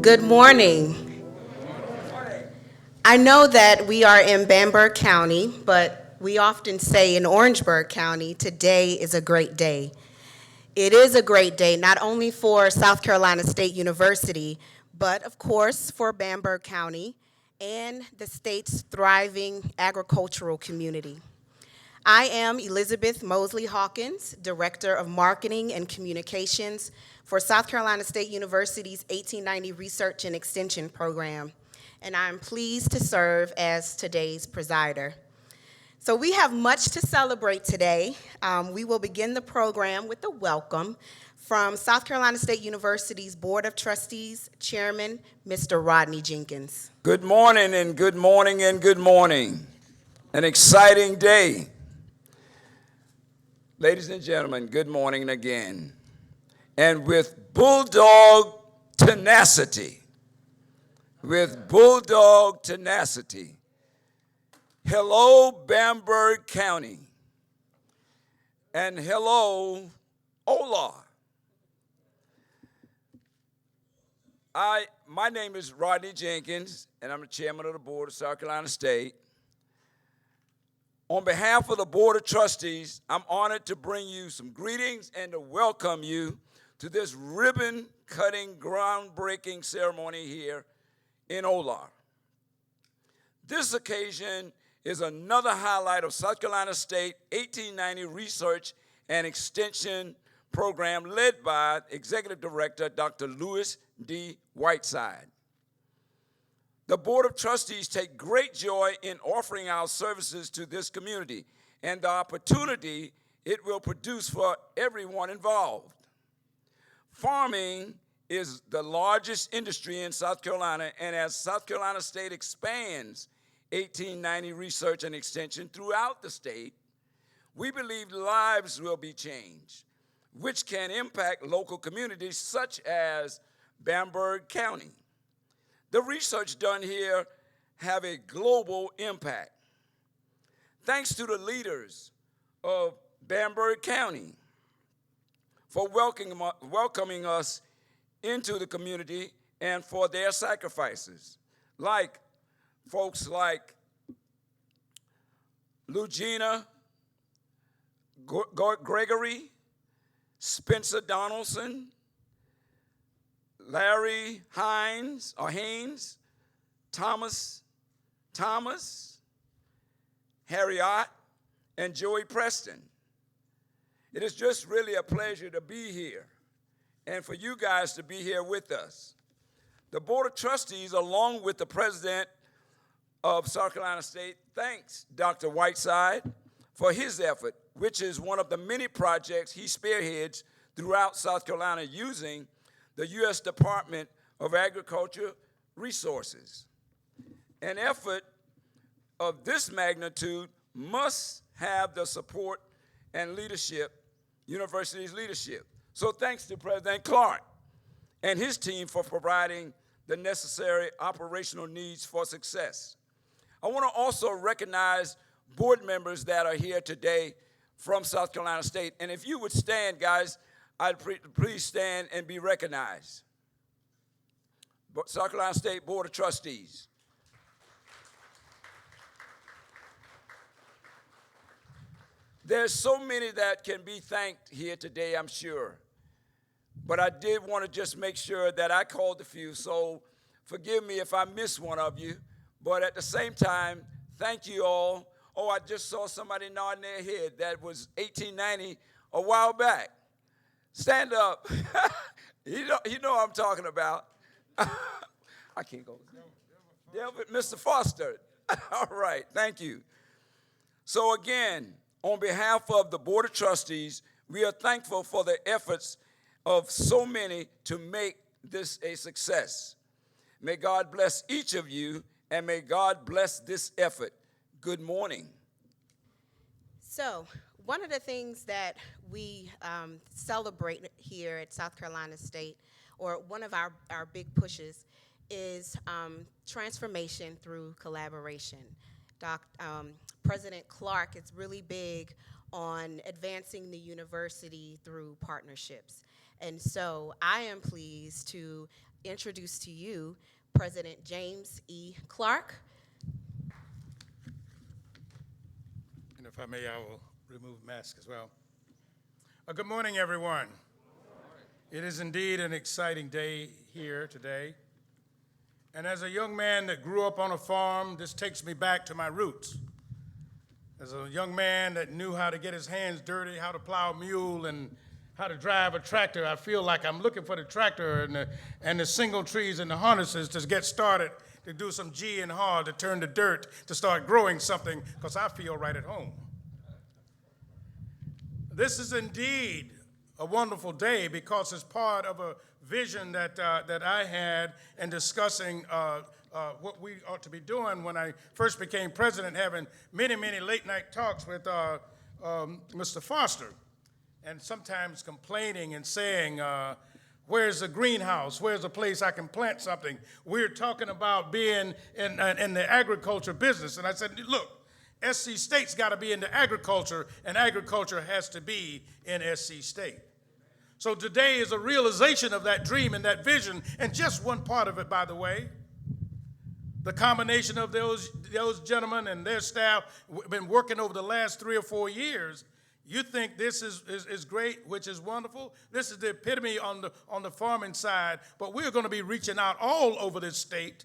Good morning. I know that we are in Bamberg County, but we often say in Orangeburg County, today is a great day. It is a great day, not only for South Carolina State University, but of course for Bamberg County and the state's thriving agricultural community. I am Elizabeth Mosley Hawkins, Director of Marketing and Communications for South Carolina State University's 1890 Research and Extension Program, and I'm pleased to serve as today's presider. So we have much to celebrate today. We will begin the program with a welcome from South Carolina State University's Board of Trustees Chairman, Mr. Rodney Jenkins. Good morning and good morning and good morning. An exciting day. Ladies and gentlemen, good morning again. And with bulldog tenacity, hello Bamberg County, and hello Olar. My name is Rodney Jenkins, and I'm the chairman of the board of South Carolina State. On behalf of the Board of Trustees, I'm honored to bring you some greetings and to welcome you to this ribbon-cutting, groundbreaking ceremony here in Olar. This occasion is another highlight of South Carolina State 1890 Research and Extension Program led by Executive Director Dr. Lewis D. Whiteside. The Board of Trustees take great joy in offering our services to this community and the opportunity it will produce for everyone involved. Farming is the largest industry in South Carolina, and as South Carolina State expands 1890 research and extension throughout the state, we believe lives will be changed, which can impact local communities such as Bamberg County. The research done here have a global impact. Thanks to the leaders of Bamberg County for welcoming us into the community and for their sacrifices, like folks like Lugina Gregory, Spencer Donaldson, Larry Haynes, Thomas, Harriot, and Joey Preston. It is just really a pleasure to be here and for you guys to be here with us. The Board of Trustees, along with the President of South Carolina State, thanks Dr. Whiteside for his effort, which is one of the many projects he spearheads throughout South Carolina using the U.S. Department of Agriculture resources. An effort of this magnitude must have the support and leadership, university's leadership. So thanks to President Clark and his team for providing the necessary operational needs for success. I want to also recognize board members that are here today from South Carolina State. And if you would stand, guys, please stand and be recognized. South Carolina State Board of Trustees. There's so many that can be thanked here today, I'm sure. But I did want to just make sure that I called a few, so forgive me if I miss one of you. But at the same time, thank you all. Oh, I just saw somebody nodding their head. That was 1890 a while back. Stand up. you know what I'm talking about. I can't go. Mr. Foster. All right, thank you. So again, on behalf of the Board of Trustees, we are thankful for the efforts of so many to make this a success. May God bless each of you, and may God bless this effort. Good morning. So, one of the things that we celebrate here at South Carolina State, or one of our big pushes, is transformation through collaboration. President Clark is really big on advancing the university through partnerships. And so I am pleased to introduce to you President James E. Clark. And if I may, I will remove mask as well. Good morning, everyone. It is indeed an exciting day here today. And as a young man that grew up on a farm, this takes me back to my roots. As a young man that knew how to get his hands dirty, how to plow a mule, and how to drive a tractor, I feel like I'm looking for the tractor and the single trees and the harnesses to get started, to do some G and hard, to turn the dirt, to start growing something, because I feel right at home. This is indeed a wonderful day because it's part of a vision that I had in discussing what we ought to be doing when I first became president, having many, many late-night talks with Mr. Foster, and sometimes complaining and saying, where's the greenhouse? Where's a place I can plant something? We're talking about being in the agriculture business. And I said, look, SC State's got to be into agriculture, and agriculture has to be in SC State. So today is a realization of that dream and that vision, and just one part of it, by the way. The combination of those gentlemen and their staff have been working over the last 3 or 4 years. You think this is great, which is wonderful. This is the epitome on the farming side, but we're going to be reaching out all over this state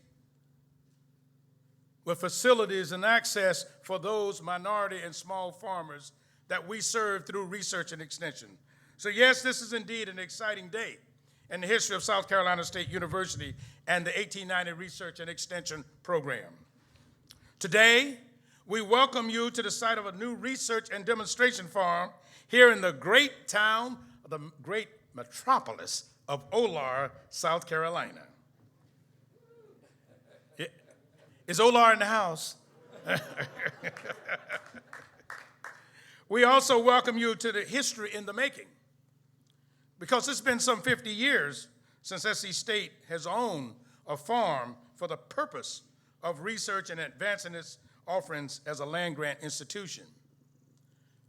with facilities and access for those minority and small farmers that we serve through research and extension. So yes, this is indeed an exciting day in the history of South Carolina State University and the 1890 Research and Extension Program. Today, we welcome you to the site of a new research and demonstration farm here in the great town, the great metropolis of Olar, South Carolina. Is Olar in the house? We also welcome you to the history in the making, because it's been some 50 years since SC State has owned a farm for the purpose of research and advancing its offerings as a land-grant institution.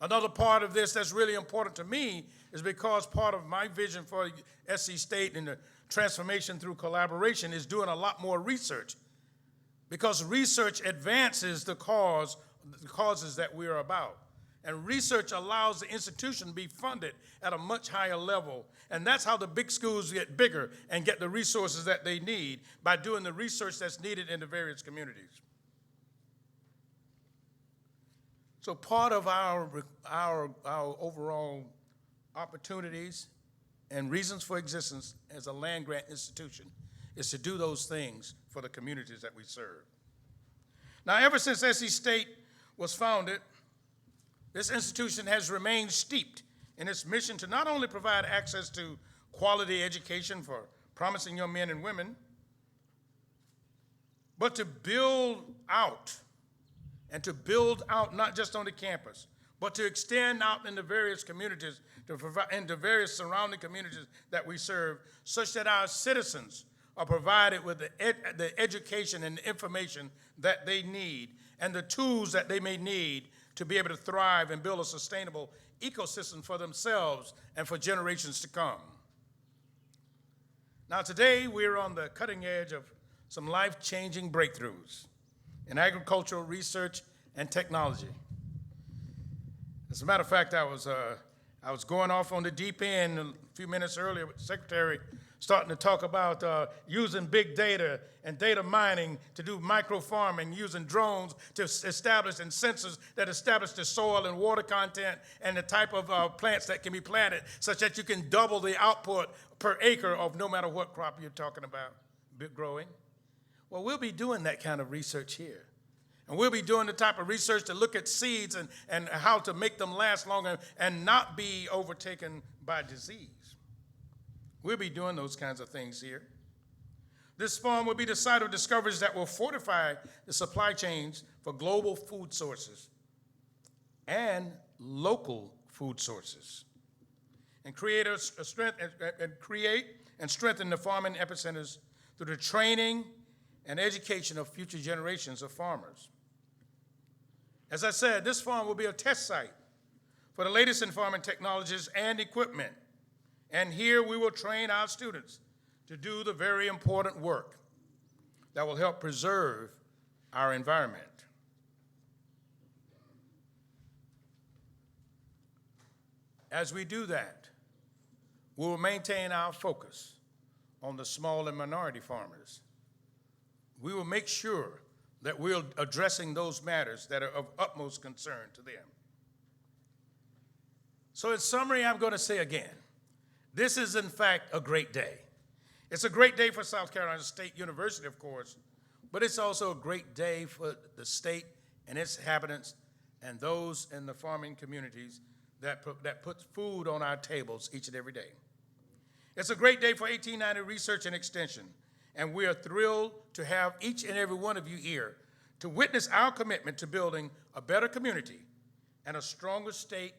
Another part of this that's really important to me is because part of my vision for SC State and the transformation through collaboration is doing a lot more research, because research advances the causes that we're about. And research allows the institution to be funded at a much higher level. And that's how the big schools get bigger and get the resources that they need, by doing the research that's needed in the various communities. So part of our overall opportunities and reasons for existence as a land-grant institution is to do those things for the communities that we serve. Now, ever since SC State was founded, this institution has remained steeped in its mission to not only provide access to quality education for promising young men and women, but to build out, and to build out not just on the campus, but to extend out in the various communities, to provide into various surrounding communities that we serve, such that our citizens are provided with the education and the information that they need and the tools that they may need to be able to thrive and build a sustainable ecosystem for themselves and for generations to come. Now today, we're on the cutting edge of some life-changing breakthroughs in agricultural research and technology. As a matter of fact, I was going off on the deep end a few minutes earlier with the secretary, starting to talk about using big data and data mining to do micro farming, using drones to establish, and sensors that establish the soil and water content and the type of plants that can be planted, such that you can double the output per acre of no matter what crop you're talking about growing. Well, we'll be doing that kind of research here. And we'll be doing the type of research to look at seeds and how to make them last longer and not be overtaken by disease. We'll be doing those kinds of things here. This farm will be the site of discoveries that will fortify the supply chains for global food sources and local food sources, and create and strengthen the farming epicenters through the training and education of future generations of farmers. As I said, this farm will be a test site for the latest in farming technologies and equipment. And here we will train our students to do the very important work that will help preserve our environment. As we do that, we will maintain our focus on the small and minority farmers. We will make sure that we're addressing those matters that are of utmost concern to them. So in summary, I'm going to say again, this is in fact a great day. It's a great day for South Carolina State University, of course, but it's also a great day for the state and its inhabitants and those in the farming communities that puts food on our tables each and every day. It's a great day for 1890 Research and Extension, and we are thrilled to have each and every one of you here to witness our commitment to building a better community and a stronger state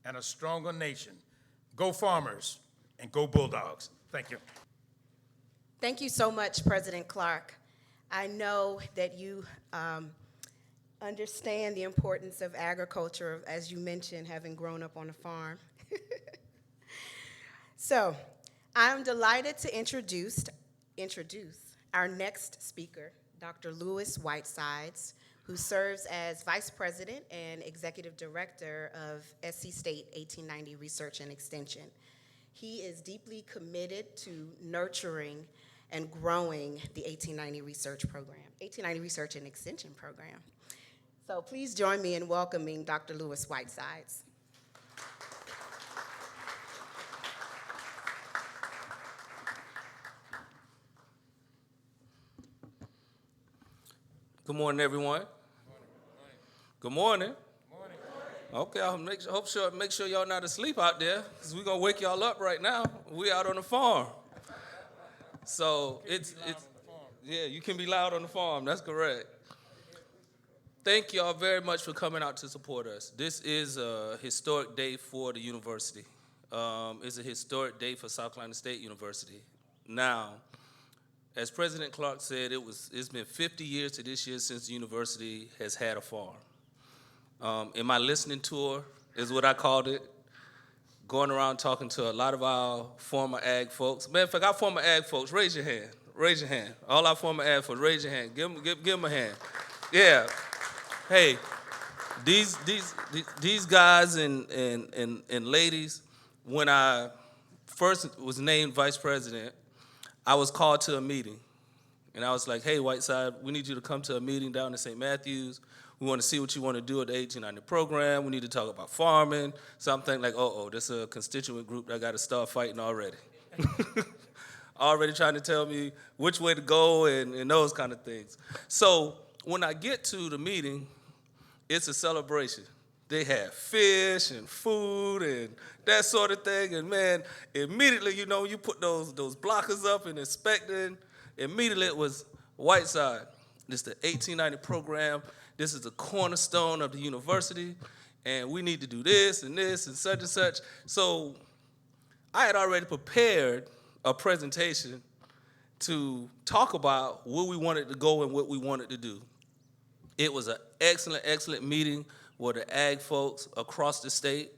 and a stronger nation. Go Farmers and go Bulldogs. Thank you. Thank you so much, President Clark. I know that you understand the importance of agriculture, as you mentioned, having grown up on a farm. So, I'm delighted to introduce our next speaker, Dr. Lewis Whitesides, who serves as Vice President and Executive Director of SC State 1890 Research and Extension. He is deeply committed to nurturing and growing the 1890 Research and Extension Program. So please join me in welcoming Dr. Lewis Whitesides. Good morning, everyone. Good morning. Okay, I'll make sure y'all not asleep out there, because we're gonna wake y'all up right now. We out on the farm. So yeah, you can be loud on the farm. That's correct. Thank y'all very much for coming out to support us. This is a historic day for the university. It's a historic day for South Carolina State University. Now, as President Clark said, it's been 50 years to this year since the university has had a farm. In my listening tour, is what I called it, going around talking to a lot of our former ag folks. Matter of fact, our former ag folks, raise your hand. Raise your hand. All our former ag folks, raise your hand. Give them a hand. Yeah. Hey, these guys and ladies, when I first was named vice president, I was called to a meeting. And I was like, hey, Whiteside, we need you to come to a meeting down in St. Matthews. We want to see what you want to do at the 1890 program. We need to talk about farming. Something like, this is a constituent group that got to start fighting already. Already trying to tell me which way to go and those kind of things. So when I get to the meeting, it's a celebration. They have fish and food and that sort of thing. And man, immediately, you put those blockers up and inspecting. Immediately it was Whiteside. This is the 1890 program. This is the cornerstone of the university. And we need to do this and such and such. So I had already prepared a presentation to talk about where we wanted to go and what we wanted to do. It was an excellent meeting with the ag folks across the state.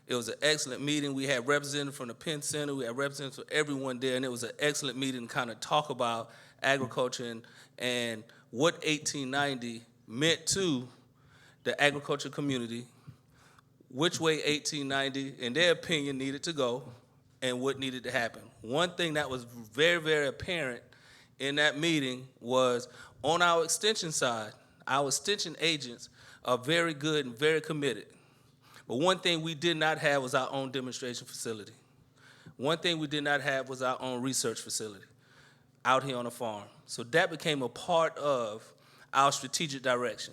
It was an excellent meeting. We had representatives from the Penn Center. We had representatives from everyone there, and it was an excellent meeting to kind of talk about agriculture and what 1890 meant to the agriculture community, which way 1890, in their opinion, needed to go, and what needed to happen. One thing that was very, very apparent in that meeting was on our extension side, our extension agents are very good and very committed. But one thing we did not have was our own demonstration facility. One thing we did not have was our own research facility out here on the farm. So that became a part of our strategic direction.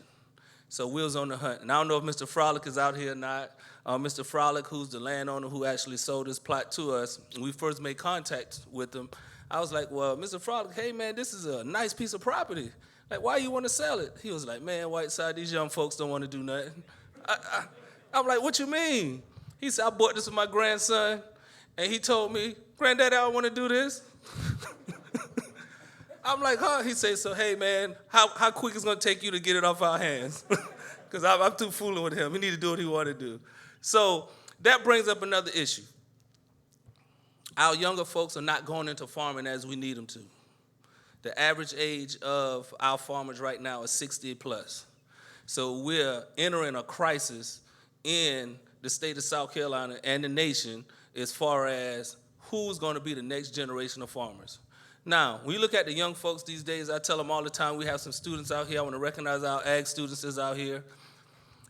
So we was on the hunt. And I don't know if Mr. Frolic is out here or not. Mr. Frolic, who's the landowner who actually sold this plot to us, when we first made contact with him, I was like, well, Mr. Frolic, hey, man, this is a nice piece of property. Like, why you want to sell it? He was like, man, Whiteside, these young folks don't want to do nothing. I'm like, what you mean? He said, I bought this with my grandson, and he told me, Granddaddy, I don't want to do this. I'm like, huh? He said, so, hey, man, how quick it's going to take you to get it off our hands? Because I'm too fooling with him. He need to do what he want to do. So that brings up another issue. our younger folks are not going into farming as we need them to. The average age of our farmers right now is 60 plus. So we're entering a crisis in the state of South Carolina and the nation as far as who's going to be the next generation of farmers. Now, when you look at the young folks these days, I tell them all the time, we have some students out here. I want to recognize our ag students that's out here.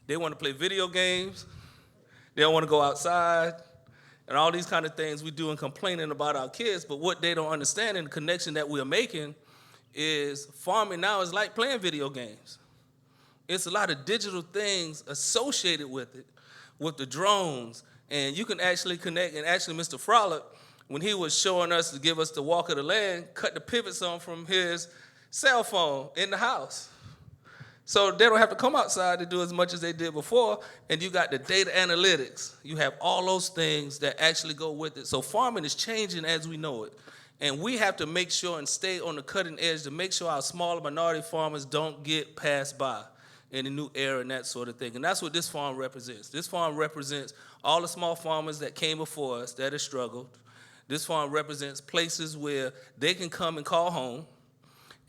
They want to play video games. They don't want to go outside. And all these kind of things we do and complaining about our kids. But what they don't understand and the connection that we're making is farming now is like playing video games. It's a lot of digital things associated with it, with the drones. And you can actually connect. And actually, Mr. Frolic, when he was showing us to give us the walk of the land, cut the pivots on from his cell phone in the house. So they don't have to come outside to do as much as they did before. And you got the data analytics. You have all those things that actually go with it. So farming is changing as we know it. And we have to make sure and stay on the cutting edge to make sure our smaller minority farmers don't get passed by in the new era and that sort of thing. And that's what this farm represents. This farm represents all the small farmers that came before us that have struggled. This farm represents places where they can come and call home.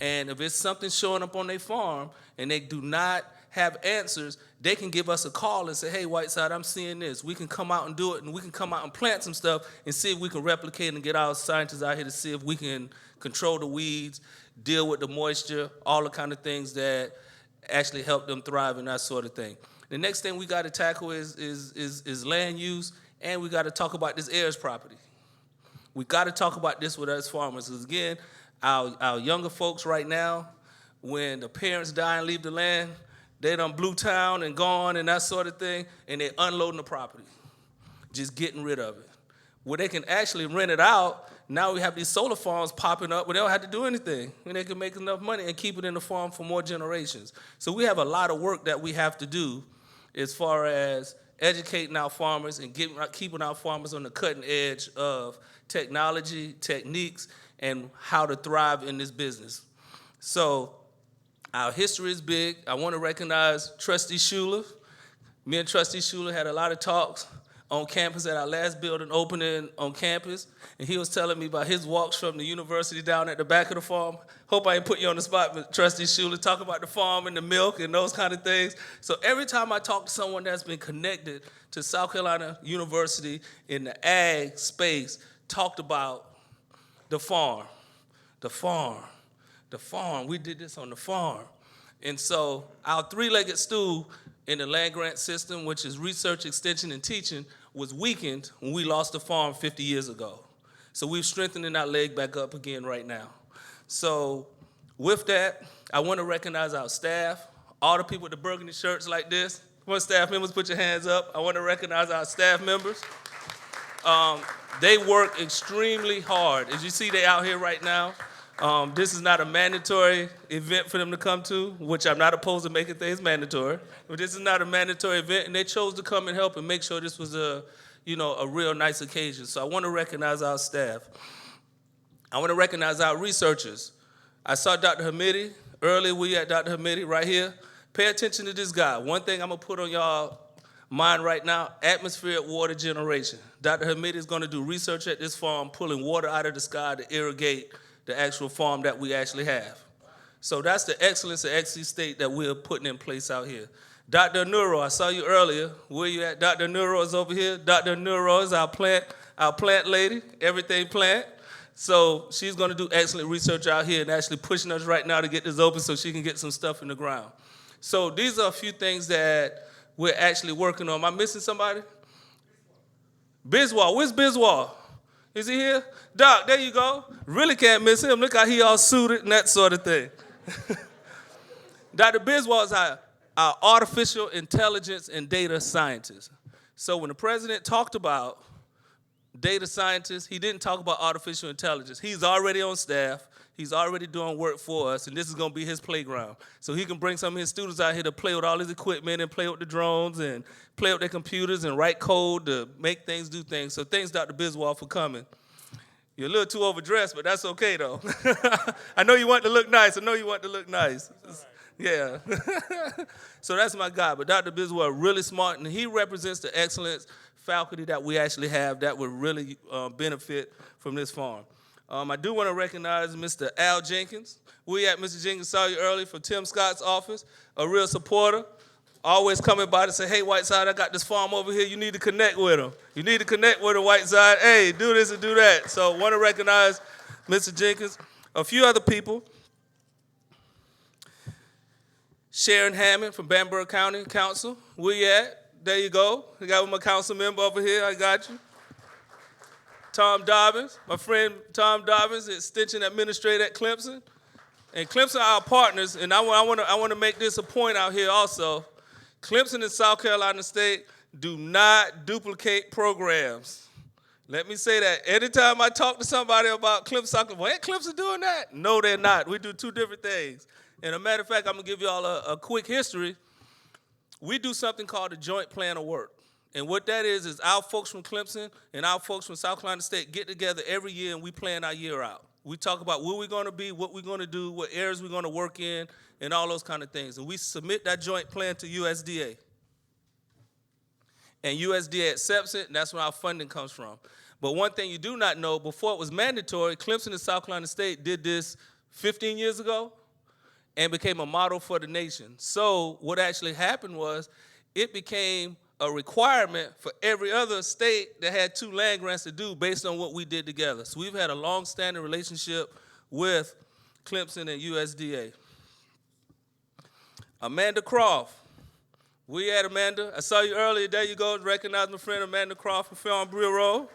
And if it's something showing up on their farm and they do not have answers, they can give us a call and say, hey, Whiteside, I'm seeing this. We can come out and do it, and we can come out and plant some stuff and see if we can replicate and get our scientists out here to see if we can control the weeds, deal with the moisture, all the kind of things that actually help them thrive and that sort of thing. The next thing we got to tackle is land use, and we got to talk about this heirs property. We got to talk about this with us farmers, because again, our younger folks right now, when the parents die and leave the land, they done blue town and gone and that sort of thing, and they're unloading the property, just getting rid of it. Where they can actually rent it out, now we have these solar farms popping up where they don't have to do anything, and they can make enough money and keep it in the farm for more generations. So we have a lot of work that we have to do as far as educating our farmers and keeping our farmers on the cutting edge of technology, techniques, and how to thrive in this business. So our history is big. I want to recognize Trustee Schuler. Me and Trustee Schuler had a lot of talks on campus at our last building opening on campus, and he was telling me about his walks from the university down at the back of the farm. Hope I ain't put you on the spot, but Trustee Schuler, talk about the farm and the milk and those kind of things. So every time I talk to someone that's been connected to South Carolina University in the ag space, talked about the farm, the farm, the farm. We did this on the farm. And so our three-legged stool in the land grant system, which is research, extension, and teaching, was weakened when we lost the farm 50 years ago. So we're strengthening our leg back up again right now. So with that, I want to recognize our staff, all the people with the burgundy shirts like this. Come on, staff members, put your hands up. I want to recognize our staff members. They work extremely hard. As you see, they out here right now. This is not a mandatory event for them to come to, which I'm not opposed to making things mandatory. But this is not a mandatory event, and they chose to come and help and make sure this was a real nice occasion. So I want to recognize our staff. I want to recognize our researchers. I saw Dr. Hamidi earlier. We at Dr. Hamidi right here. Pay attention to this guy. One thing I'm going to put on y'all mind right now, atmospheric water generation. Dr. Hamidi is going to do research at this farm, pulling water out of the sky to irrigate the actual farm that we actually have. So that's the excellence of XC State that we're putting in place out here. Dr. Neuro, I saw you earlier. Where you at? Dr. Neuro is over here. Dr. Neuro is our plant lady, everything plant. So she's going to do excellent research out here and actually pushing us right now to get this open so she can get some stuff in the ground. So these are a few things that we're actually working on. Am I missing somebody? Biswal. Where's Biswal? Is he here? Doc, there you go. Really can't miss him. Look how he all suited and that sort of thing. Dr. Biswal is our artificial intelligence and data scientist. So when the president talked about data scientists, he didn't talk about artificial intelligence. He's already on staff. He's already doing work for us, and this is going to be his playground. So he can bring some of his students out here to play with all his equipment and play with the drones and play with their computers and write code to make things do things. So thanks, Dr. Biswal, for coming. You're a little too overdressed, but that's okay, though. I know you want to look nice. Yeah. So that's my guy. But Dr. Biswell, really smart, and he represents the excellence faculty that we actually have that would really benefit from this farm. I do want to recognize Mr. Al Jenkins. Mr. Jenkins saw you earlier from Tim Scott's office, a real supporter. Always coming by to say, hey, Whiteside, I got this farm over here. You need to connect with him. You need to connect with him, Whiteside. Hey, do this and do that. So want to recognize Mr. Jenkins. A few other people. Sharon Hammond from Bamberg County Council. Where you at? There you go. I got my council member over here. I got you. Tom Dobbins, my friend Tom Dobbins, Extension Administrator at Clemson. And Clemson are our partners, and I want to make this a point out here also. Clemson and South Carolina State do not duplicate programs. Let me say that. Anytime I talk to somebody about Clemson, South Carolina, well, ain't Clemson doing that? No, they're not. We do two different things. And a matter of fact, I'm going to give you all a quick history. We do something called a joint plan of work. And what that is our folks from Clemson and our folks from South Carolina State get together every year and we plan our year out. We talk about where we're going to be, what we're going to do, what areas we're going to work in, and all those kind of things. And we submit that joint plan to USDA. And USDA accepts it, and that's where our funding comes from. But one thing you do not know, before it was mandatory, Clemson and South Carolina State did this 15 years ago and became a model for the nation. So what actually happened was it became a requirement for every other state that had 2 land grants to do based on what we did together. So we've had a long-standing relationship with Clemson and USDA. Amanda Croft. We at Amanda. I saw you earlier. There you go. Recognize my friend Amanda Croft from Film Bureau.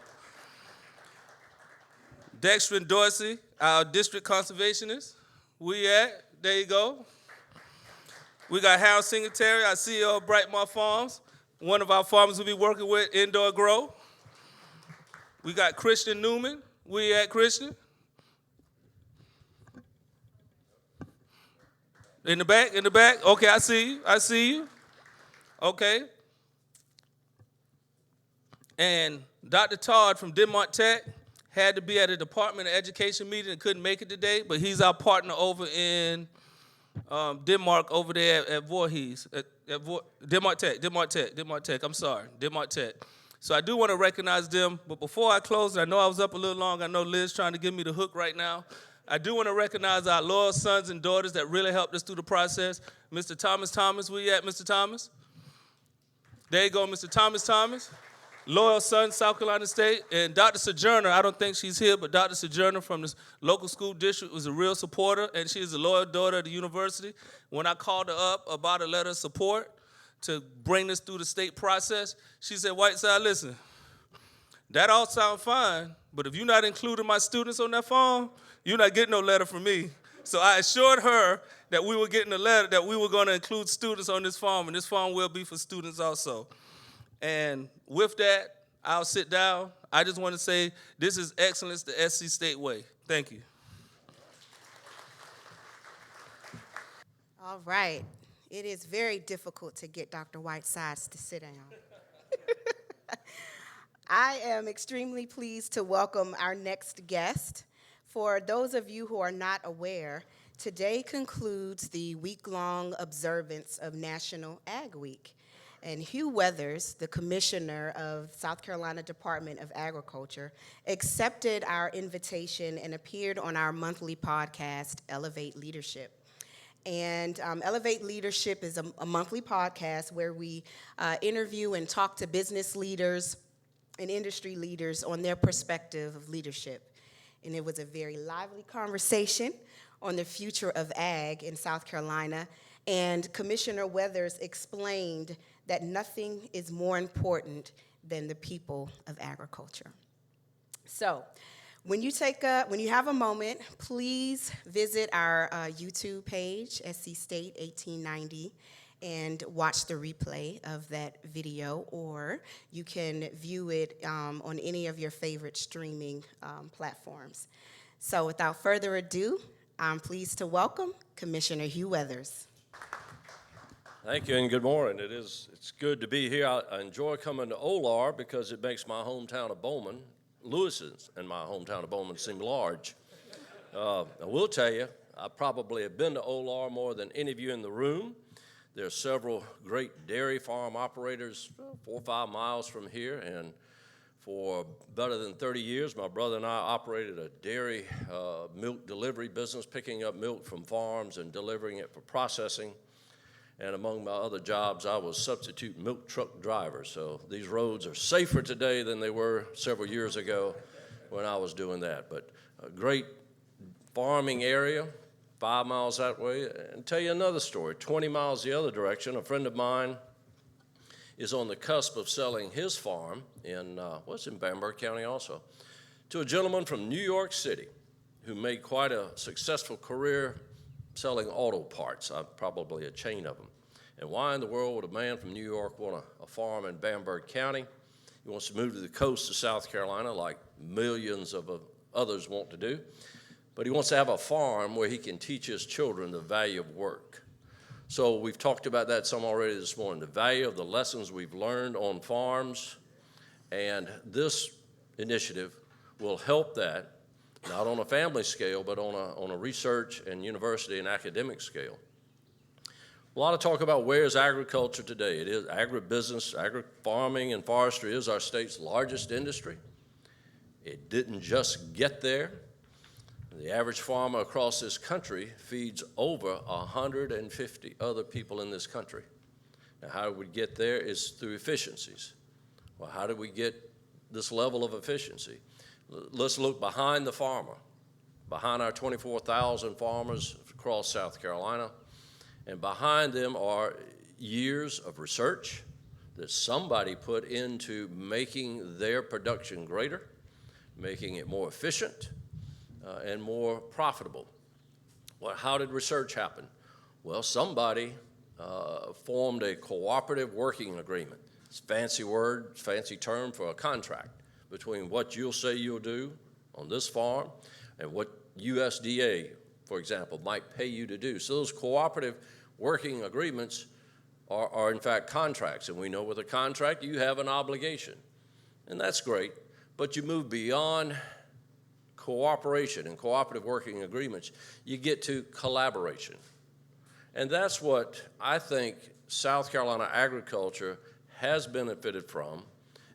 Dexter Dorsey, our district conservationist. We at. There you go. We got Harold Singletary, our CEO of Brightmore Farms. One of our farmers we'll be working with, Indoor Grow. We got Christian Newman. We at Christian. In the back? Okay, I see you. Okay. And Dr. Todd from Denmark Tech had to be at a Department of Education meeting and couldn't make it today, but he's our partner over in Denmark over there at Voorhees. Denmark Tech, I'm sorry, Denmark Tech. So I do want to recognize them, but before I close, I know I was up a little long, I know Liz trying to give me the hook right now. I do want to recognize our loyal sons and daughters that really helped us through the process. Mr. Thomas, where you at, Mr. Thomas? There you go, Mr. Thomas. Loyal son, South Carolina State. And Dr. Sojourner, I don't think she's here, but Dr. Sojourner from the local school district was a real supporter, and she's a loyal daughter of the university. When I called her up about a letter of support to bring this through the state process, she said, Whiteside, listen, that all sounds fine, but if you're not including my students on that farm, you're not getting no letter from me. So I assured her that we were getting a letter, that we were going to include students on this farm, and this farm will be for students also. And with that, I'll sit down. I just want to say this is excellence the SC State way. Thank you. All right. It is very difficult to get Dr. Whitesides to sit down. I am extremely pleased to welcome our next guest. For those of you who are not aware, today concludes the week-long observance of National Ag Week. And Hugh Weathers, the commissioner of South Carolina Department of Agriculture, accepted our invitation and appeared on our monthly podcast, Elevate Leadership. And Elevate Leadership is a monthly podcast where we interview and talk to business leaders and industry leaders on their perspective of leadership. And it was a very lively conversation on the future of ag in South Carolina. And Commissioner Weathers explained that nothing is more important than the people of agriculture. So, when you have a moment, please visit our YouTube page, SC State 1890, and watch the replay of that video, or you can view it on any of your favorite streaming platforms. So, without further ado, I'm pleased to welcome Commissioner Hugh Weathers. Thank you, and good morning. It's good to be here. I enjoy coming to Olar because it makes my hometown of Lewis's and my hometown of Bowman seem large. I will tell you, I probably have been to Olar more than any of you in the room. There are several great dairy farm operators 4 or 5 miles from here, and for better than 30 years, my brother and I operated a dairy milk delivery business, picking up milk from farms and delivering it for processing. And among my other jobs, I was substitute milk truck driver. So these roads are safer today than they were several years ago when I was doing that. But a great farming area, 5 miles that way. And tell you another story, 20 miles the other direction, a friend of mine is on the cusp of selling his farm in Bamberg County also, to a gentleman from New York City who made quite a successful career selling auto parts, probably a chain of them. And why in the world would a man from New York want a farm in Bamberg County? He wants to move to the coast of South Carolina like millions of others want to do. But he wants to have a farm where he can teach his children the value of work. So we've talked about that some already this morning, the value of the lessons we've learned on farms. And this initiative will help that, not on a family scale, but on a research and university and academic scale. A lot of talk about where is agriculture today. It is agribusiness, farming and forestry is our state's largest industry. It didn't just get there. The average farmer across this country feeds over 150 other people in this country. Now, how we get there is through efficiencies. Well, how do we get this level of efficiency? Let's look behind the farmer, behind our 24,000 farmers across South Carolina, and behind them are years of research that somebody put into making their production greater, making it more efficient, and more profitable. Well, how did research happen? Well, somebody formed a cooperative working agreement. It's a fancy word, fancy term for a contract between what you'll say you'll do on this farm and what USDA, for example, might pay you to do. So those cooperative working agreements are in fact contracts. And we know with a contract, you have an obligation. And that's great, but you move beyond cooperation and cooperative working agreements, you get to collaboration. And that's what I think South Carolina agriculture has benefited from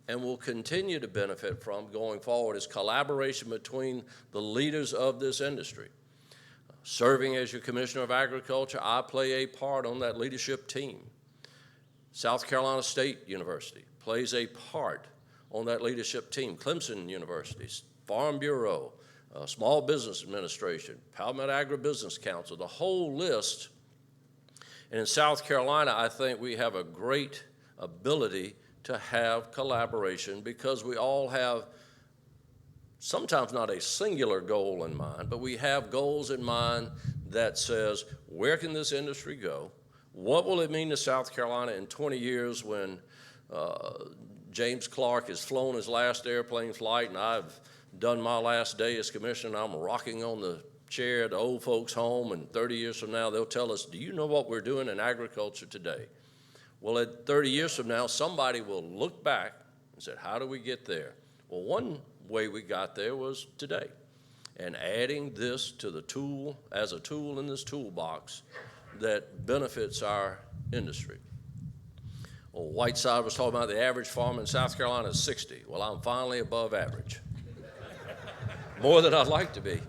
and will continue to benefit from going forward is collaboration between the leaders of this industry. Serving as your Commissioner of Agriculture, I play a part on that leadership team. South Carolina State University plays a part on that leadership team. Clemson University, Farm Bureau, Small Business Administration, Palmetto Agribusiness Council, the whole list. And in South Carolina, I think we have a great ability to have collaboration because we all have sometimes not a singular goal in mind, but we have goals in mind that says, where can this industry go? What will it mean to South Carolina in 20 years when James Clark has flown his last airplane flight and I've done my last day as commissioner, I'm rocking on the chair at the old folks' home, and 30 years from now, they'll tell us, do you know what we're doing in agriculture today? Well, at 30 years from now, somebody will look back and say, how do we get there? Well, one way we got there was today, and adding this to the tool, as a tool in this toolbox that benefits our industry. Well, Whiteside was talking about the average farmer in South Carolina is 60. Well, I'm finally above average. More than I'd like to be.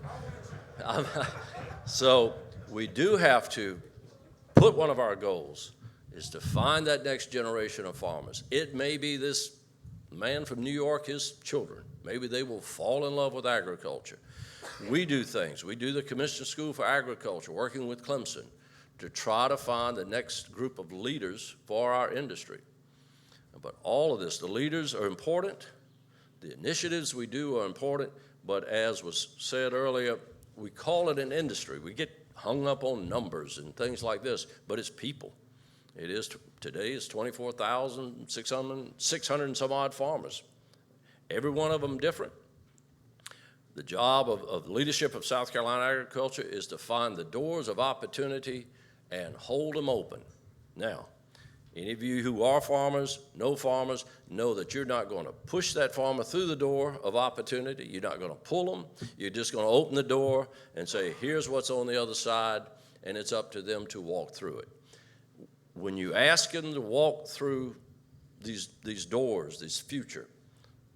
So we do have to put one of our goals is to find that next generation of farmers. It may be this man from New York, his children. Maybe they will fall in love with agriculture. We do things. We do the Commissioner School for Agriculture, working with Clemson, to try to find the next group of leaders for our industry. But all of this, the leaders are important. The initiatives we do are important. But as was said earlier, we call it an industry. We get hung up on numbers and things like this, but it's people. It is, today is 24,600 and some odd farmers. Every one of them different. The job of leadership of South Carolina agriculture is to find the doors of opportunity and hold them open. Now, Any of you who are farmers know that you're not going to push that farmer through the door of opportunity. You're not going to pull them. You're just going to open the door and say, here's what's on the other side, and it's up to them to walk through it. When you ask them to walk through these doors, this future,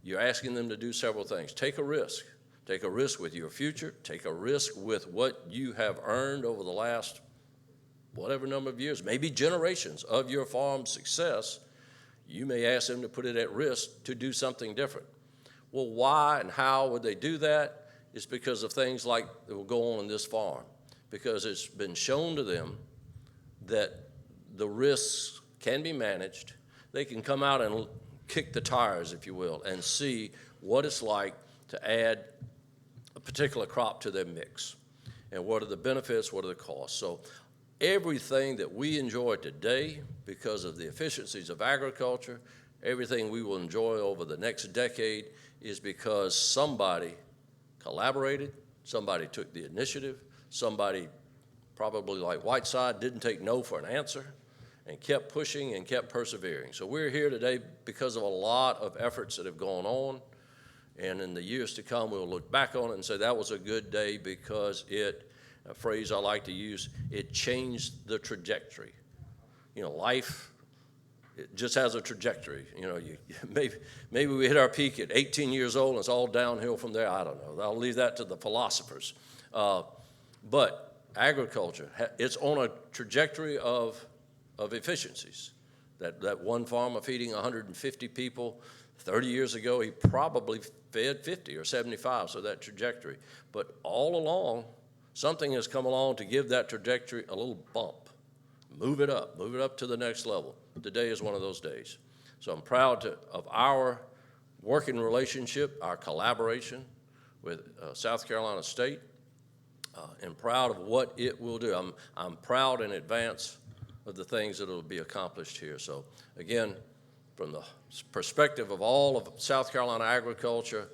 you're asking them to do several things. Take a risk. Take a risk with your future. Take a risk with what you have earned over the last whatever number of years, maybe generations of your farm's success. You may ask them to put it at risk to do something different. Well, why and how would they do that? It's because of things like that will go on in this farm, because it's been shown to them that the risks can be managed. They can come out and kick the tires, if you will, and see what it's like to add a particular crop to their mix. And what are the benefits, what are the costs? So everything that we enjoy today because of the efficiencies of agriculture, everything we will enjoy over the next decade is because somebody collaborated, somebody took the initiative, somebody probably like Whiteside didn't take no for an answer and kept pushing and kept persevering. So we're here today because of a lot of efforts that have gone on, and in the years to come we'll look back on it and say that was a good day because it, a phrase I like to use, it changed the trajectory. You know, life, it just has a trajectory. You know, maybe we hit our peak at 18 years old and it's all downhill from there. I don't know. I'll leave that to the philosophers. But agriculture, it's on a trajectory of efficiencies. That one farmer feeding 150 people 30 years ago, he probably fed 50 or 75, so that trajectory. But all along, something has come along to give that trajectory a little bump. Move it up to the next level. Today is one of those days. So I'm proud of our working relationship, our collaboration with South Carolina State, and proud of what it will do. I'm proud in advance of the things that will be accomplished here. So again, from the perspective of all of South Carolina agriculture,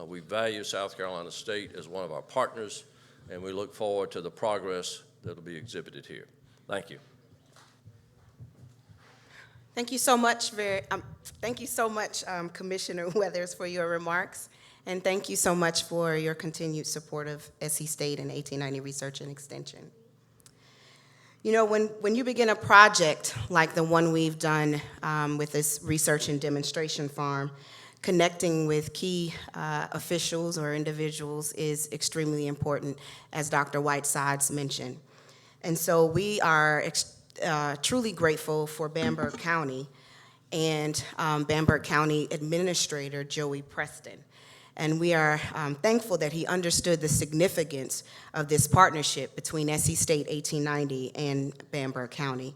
we value South Carolina State as one of our partners, and we look forward to the progress that will be exhibited here. Thank you. Thank you so much, Commissioner Weathers, for your remarks, and thank you so much for your continued support of SC State and 1890 Research and Extension. You know, when you begin a project like the one we've done with this research and demonstration farm, connecting with key officials or individuals is extremely important, as Dr. Whitesides mentioned. And so we are truly grateful for Bamberg County and Bamberg County Administrator Joey Preston. And we are thankful that he understood the significance of this partnership between SC State 1890 and Bamberg County.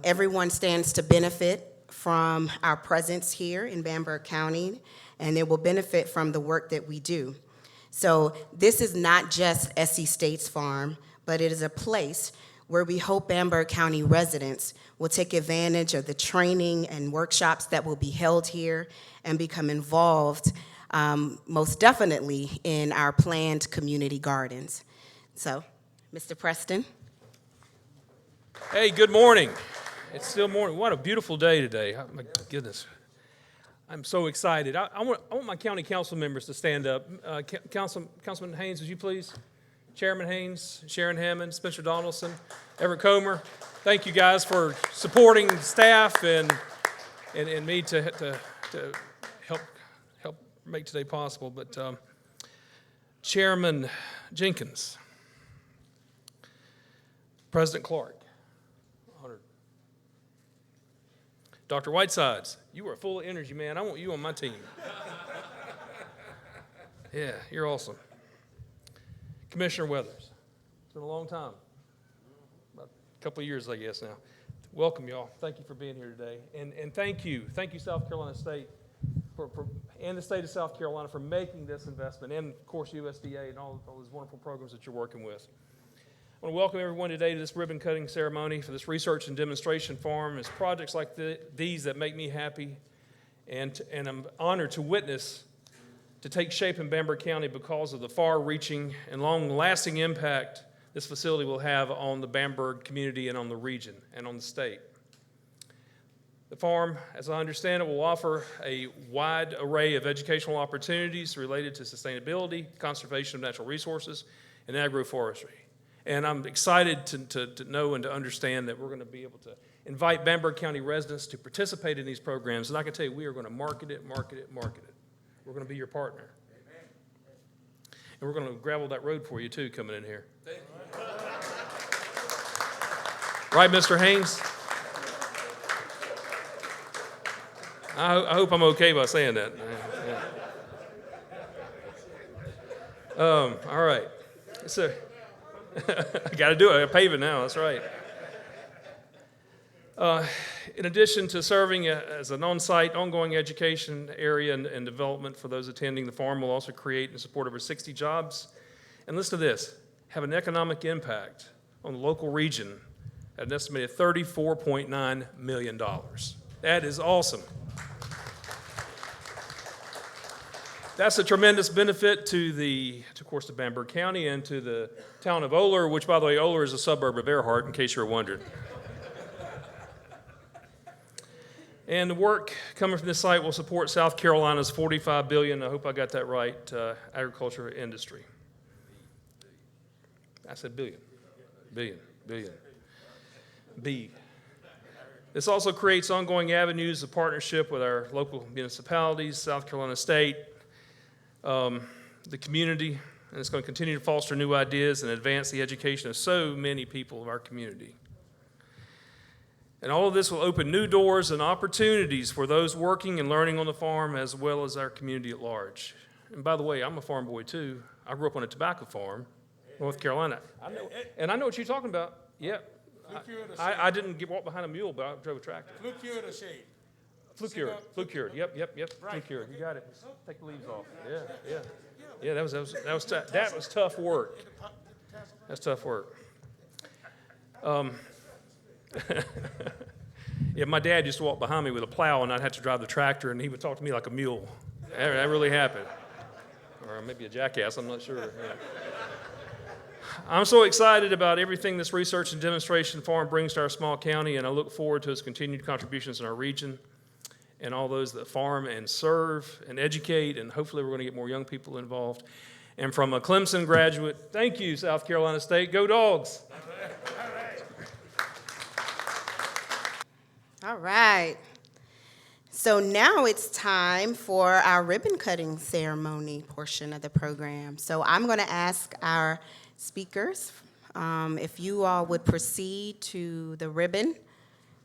Everyone stands to benefit from our presence here in Bamberg County, and they will benefit from the work that we do. So this is not just SC State's farm, but it is a place where we hope Bamberg County residents will take advantage of the training and workshops that will be held here and become involved most definitely in our planned community gardens. So, Mr. Preston. Hey, good morning. It's still morning. What a beautiful day today. Oh, my goodness. I'm so excited. I want my county council members to stand up. Councilman Haynes, would you please? Chairman Haynes, Sharon Hammond, Spencer Donaldson, Everett Comer. Thank you guys for supporting staff and me to help make today possible. But Chairman Jenkins, President Clark, honored. Dr. Whitesides, you are full of energy, man. I want you on my team. Yeah, you're awesome. Commissioner Weathers, it's been a long time, about a couple of years, I guess now. Welcome, y'all. Thank you for being here today, and thank you South Carolina State and the state of South Carolina for making this investment, and of course USDA and all those wonderful programs that you're working with. I want to welcome everyone today to this ribbon cutting ceremony for this research and demonstration farm. It's projects like these that make me happy, and I'm honored to witness to take shape in Bamberg County because of the far-reaching and long-lasting impact this facility will have on the Bamberg community and on the region and on the state. The farm, as I understand it, will offer a wide array of educational opportunities related to sustainability, conservation of natural resources, and agroforestry. And I'm excited to know and to understand that we're going to be able to invite Bamberg County residents to participate in these programs. And I can tell you, we are going to market it, market it, market it. We're going to be your partner. And we're going to gravel that road for you, too, coming in here. Right, Mr. Haynes? I hope I'm okay by saying that. Yeah. All right. So, I got to do it. I pave it now. That's right. In addition to serving as an on-site, ongoing education area and development for those attending, the farm will also create and support over 60 jobs. And listen to this, have an economic impact on the local region at an estimated $34.9 million. That is awesome. That's a tremendous benefit to of course, to Bamberg County and to the town of Olar, which, by the way, Olar is a suburb of Earhart, in case you're wondering. And the work coming from this site will support South Carolina's $45 billion, I hope I got that right, agriculture industry. I said billion. B. This also creates ongoing avenues of partnership with our local municipalities, South Carolina State, the community, and it's going to continue to foster new ideas and advance the education of so many people of our community. And all of this will open new doors and opportunities for those working and learning on the farm as well as our community at large. And by the way, I'm a farm boy too. I grew up on a tobacco farm, North Carolina. I know what you're talking about. Yeah. I didn't walk behind a mule, but I drove a tractor. Flue-cured or shade? Flue-cured. Yep. Right. Flue-cured. You got it. Take the leaves off. Yeah, that was tough work. That's tough work. Yeah, my dad used to walk behind me with a plow, and I'd have to drive the tractor, and he would talk to me like a mule. That really happened. Or maybe a jackass, I'm not sure. Yeah. I'm so excited about everything this research and demonstration farm brings to our small county, and I look forward to its continued contributions in our region and all those that farm and serve and educate, and hopefully we're going to get more young people involved. And from a Clemson graduate, thank you, South Carolina State. Go Dogs! All right. So now it's time for our ribbon cutting ceremony portion of the program. So I'm going to ask our speakers if you all would proceed to the ribbon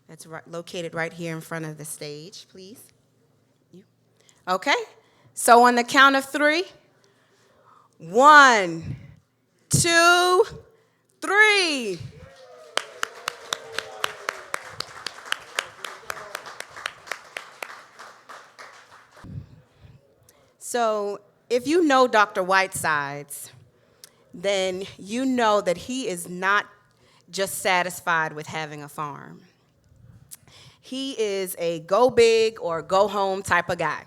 that's located right here in front of the stage, please. Okay. So on the count of 3, 1, 2, 3. So if you know Dr. Whitesides, then you know that he is not just satisfied with having a farm. He is a go big or go home type of guy.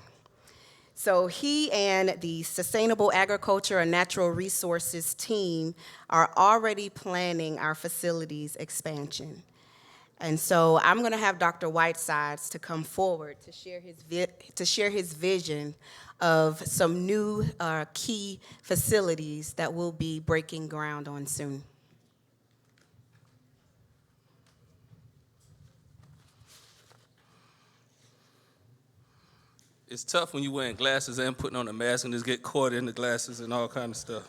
So he and the Sustainable Agriculture and Natural Resources team are already planning our facilities expansion. And so I'm going to have Dr. Whitesides to come forward to share his vision of some new key facilities that we'll be breaking ground on soon. It's tough when you're wearing glasses and putting on a mask and just get caught in the glasses and all kind of stuff.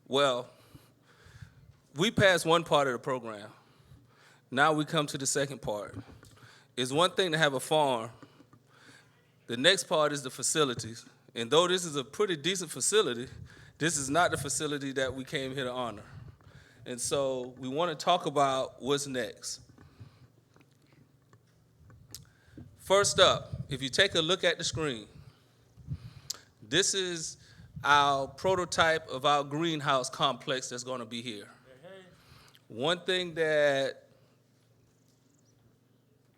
Well, we passed one part of the program. Now we come to the second part. It's one thing to have a farm. The next part is the facilities. And though this is a pretty decent facility, this is not the facility that we came here to honor. And so we want to talk about what's next. First up, if you take a look at the screen, this is our prototype of our greenhouse complex that's going to be here. One thing that,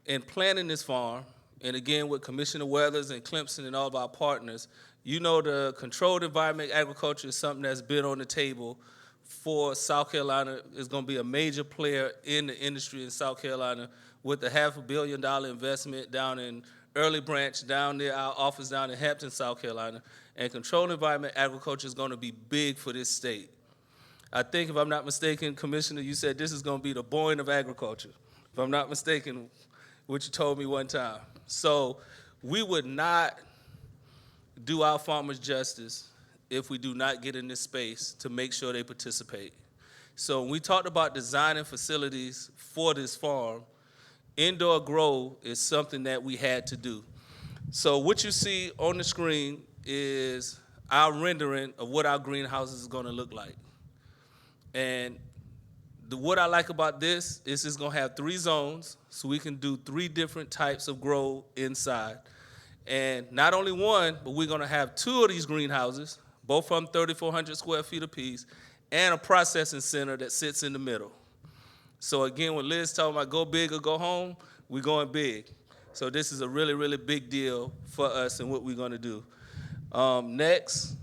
in planning this farm, and again with Commissioner Weathers and Clemson and all of our partners, you know the controlled environment agriculture is something that's been on the table for South Carolina. Is going to be a major player in the industry in South Carolina with a $500 million investment down in Early Branch, down near our office down in Hampton, South Carolina. And controlled environment agriculture is going to be big for this state. I think, if I'm not mistaken, Commissioner, you said this is going to be the Boeing of agriculture, if I'm not mistaken, what you told me one time. So we would not do our farmers justice if we do not get in this space to make sure they participate. So when we talked about designing facilities for this farm, indoor grow is something that we had to do. So what you see on the screen is our rendering of what our greenhouses is going to look like. And what I like about this is it's going to have 3 zones, so we can do 3 different types of grow inside. And not only one, but we're going to have 2 of these greenhouses, both from 3,400 square feet apiece, and a processing center that sits in the middle. So again, when Liz talking about go big or go home, we're going big. So this is a really, really big deal for us and what we're going to do. Next.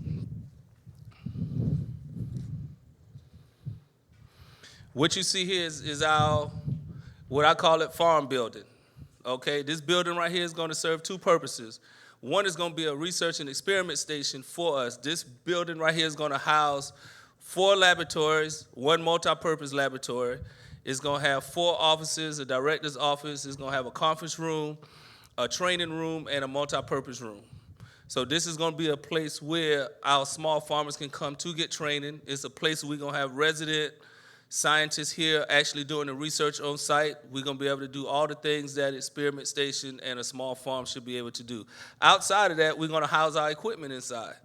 What you see here is our, what I call it, farm building. Okay, this building right here is going to serve 2 purposes. One is going to be a research and experiment station for us. This building right here is going to house 4 laboratories, 1 multi-purpose laboratory. It's going to have 4 offices, a director's office. It's going to have a conference room, a training room, and a multi-purpose room. So this is going to be a place where our small farmers can come to get training. It's a place where we're going to have resident scientists here actually doing the research on site. We're going to be able to do all the things that experiment station and a small farm should be able to do. Outside of that, we're going to house our equipment inside.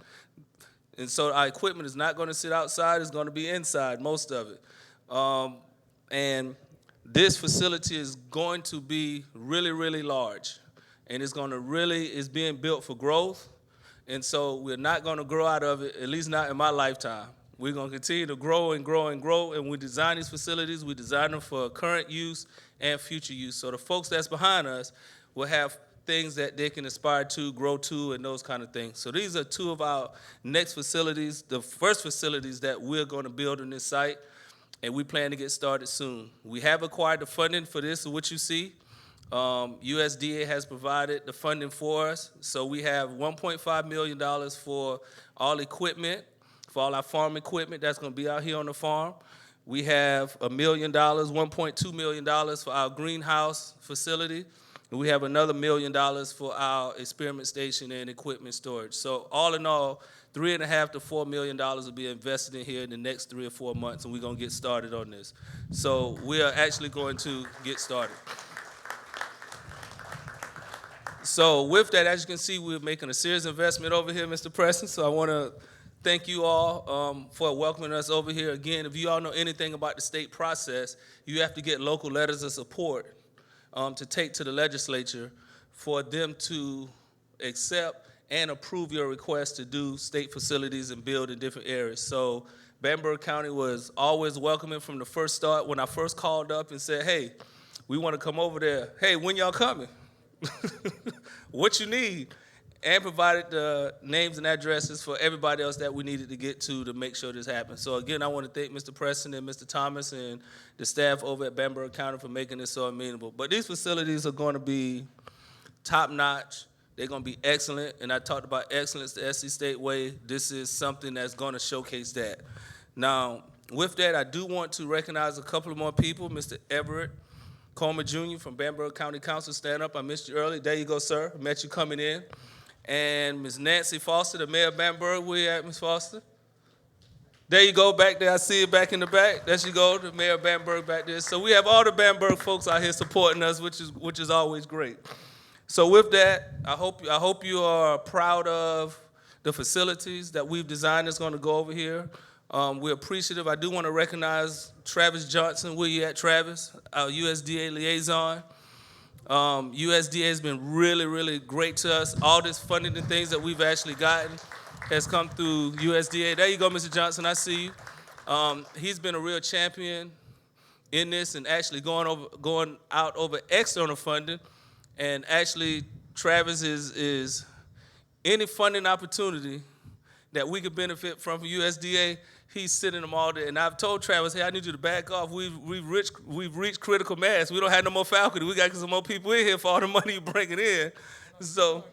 And so our equipment is not going to sit outside. It's going to be inside, most of it. And this facility is going to be really, really large. And it's going to really, it's being built for growth. And so we're not going to grow out of it, at least not in my lifetime. We're going to continue to grow and grow and grow, and we design these facilities. We design them for current use and future use. So the folks that's behind us will have things that they can aspire to, grow to, and those kind of things. So these are 2 of our next facilities, the first facilities that we're going to build on this site, and we plan to get started soon. We have acquired the funding for this, what you see. USDA has provided the funding for us. So we have $1.5 million for all equipment, for all our farm equipment that's going to be out here on the farm. We have $1 million, $1.2 million for our greenhouse facility. And we have another $1 million for our experiment station and equipment storage. So all in all, $3.5 to $4 million will be invested in here in the next 3 or 4 months, and we're going to get started on this. So we are actually going to get started. So with that, as you can see, we're making a serious investment over here, Mr. Preston. So I want to thank you all for welcoming us over here. Again, if you all know anything about the state process, you have to get local letters of support to take to the legislature for them to accept and approve your request to do state facilities and build in different areas. So Bamberg County was always welcoming from the first start. When I first called up and said, hey, we want to come over there. Hey, when y'all coming? What you need? And provided the names and addresses for everybody else that we needed to get to make sure this happened. So again, I want to thank Mr. Preston and Mr. Thomas and the staff over at Bamberg County for making this so amenable. But these facilities are going to be top-notch. They're going to be excellent, and I talked about excellence the SC State way. This is something that's going to showcase that. Now, with that, I do want to recognize a couple of more people. Mr. Everett Coleman Jr. from Bamberg County Council, stand up. I missed you early. There you go, sir. I met you coming in. And Ms. Nancy Foster, the mayor of Bamberg. Where you at, Ms. Foster? There you go, back there. I see it back in the back. There you go, the mayor of Bamberg back there. So we have all the Bamberg folks out here supporting us, which is always great. So with that, I hope you are proud of the facilities that we've designed that's going to go over here. We're appreciative. I do want to recognize Travis Johnson. Where you at, Travis? Our USDA liaison. USDA has been really, really great to us. All this funding and things that we've actually gotten has come through USDA. There you go, Mr. Johnson. I see you. He's been a real champion in this and actually going out over external funding. And actually, Travis is any funding opportunity that we could benefit from USDA, he's sending them all there. And I've told Travis, hey, I need you to back off. We've reached critical mass. We don't have no more faculty. We got to get some more people in here for all the money you're bringing in. So,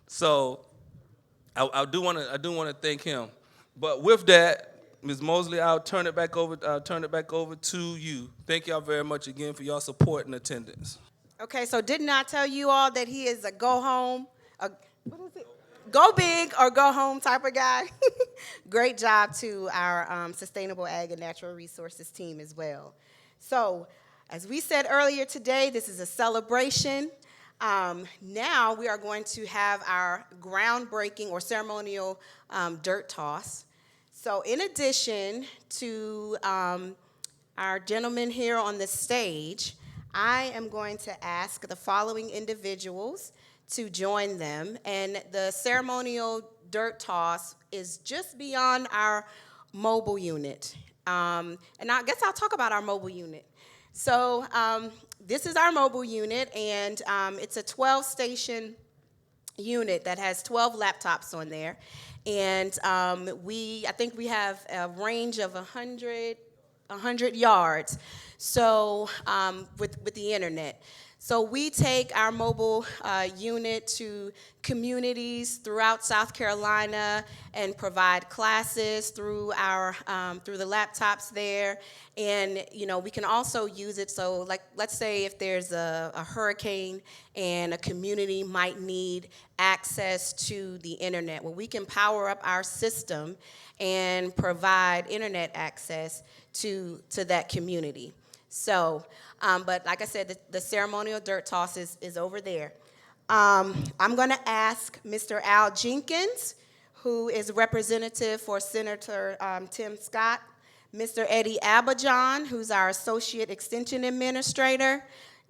so I do want to thank him. But with that, Ms. Mosley, I'll turn it back over to you. Thank y'all very much again for y'all support and attendance. Okay, so didn't I tell you all that he is a go home, what is it? Go big or go home type of guy? Great job to our Sustainable Ag and Natural Resources team as well. So, as we said earlier today, this is a celebration. Now we are going to have our groundbreaking or ceremonial dirt toss. So in addition to our gentlemen here on the stage, I am going to ask the following individuals to join them. And the ceremonial dirt toss is just beyond our mobile unit. And I guess I'll talk about our mobile unit. So this is our mobile unit, and it's a 12-station unit that has 12 laptops on there. And I think we have a range of 100 yards, so with the internet. So we take our mobile unit to communities throughout South Carolina and provide classes through through the laptops there. And we can also use it. So like, let's say if there's a hurricane and a community might need access to the internet, well, we can power up our system and provide internet access to that community. So, but like I said, the ceremonial dirt toss is over there. I'm going to ask Mr. Al Jenkins, who is representative for Senator Tim Scott, Mr. Eddie Abajon, who's our Associate Extension Administrator,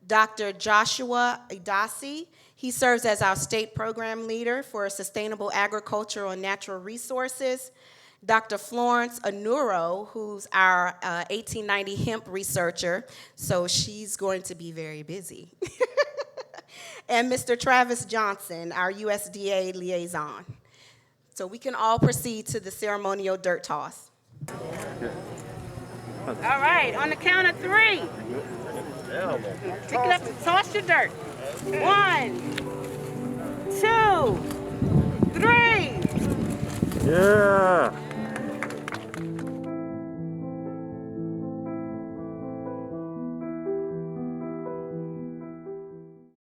Dr. Joshua Idasi. He serves as our State Program Leader for Sustainable Agricultural and Natural Resources, Dr. Florence Anuro, who's our 1890 hemp researcher, so she's going to be very busy. And Mr. Travis Johnson, our USDA liaison. So we can all proceed to the ceremonial dirt toss. All right, on the count of 3. Pick it up, toss your dirt. 1, 2, 3. Yeah.